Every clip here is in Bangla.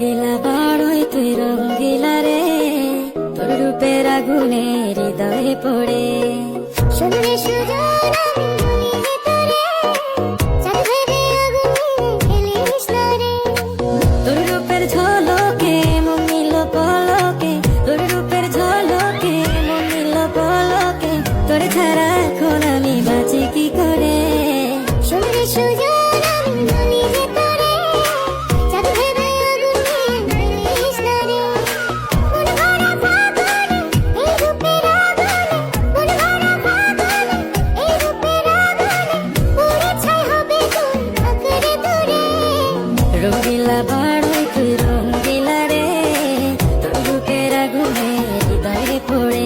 রঙ্গিলা বড়ই তুই রঙ্গিলা রে, তোর রূপের আগুনে হৃদয়ে পড়ে। শুনলে সুজন আমি বলি যে তোরে, চাঁদ ভেবে আগুনে খেলিস না রে। তোর রূপের ঝলকে মন নিল পলকে, তোর রূপের ঝলকে মন নিল পলকে, তোর ছাড়া এখন আমি বাঁচি কি করে। শুনলে সুজন আমি বলি যে তোরে, চাঁদ ভেবে আগুনে খেলিস না রে। মন ভরা ফাগুনে এই রূপের আগুনে, মন ভরা ফাগুনে এই রূপের আগুনে, পুড়ে ছাই হবে তোর আঁকড়ে ধরে। রঙ্গিলা বড়ই তুই রঙ্গিলা রে, তোর রূপের আগুনে হৃদয়ে পড়ে।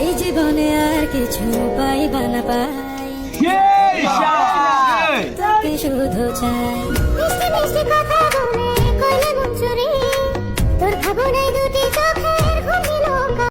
এই জীবনে আর কিছু পাইবা না পাই, তাকে শুধু চাই। মিষ্টি মিষ্টি